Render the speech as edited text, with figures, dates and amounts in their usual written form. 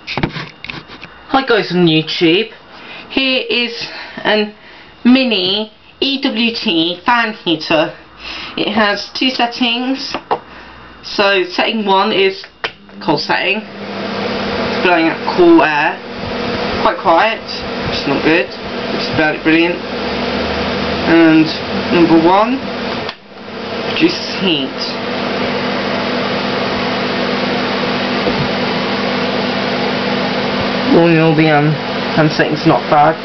Hi guys on YouTube. Here is a mini EWT fan heater. It has two settings. So setting 1 is cold setting. It's blowing out cool air. Quite quiet, which is not good, which is brilliant. And number 1 produces heat. All in all, the hand setting's not bad.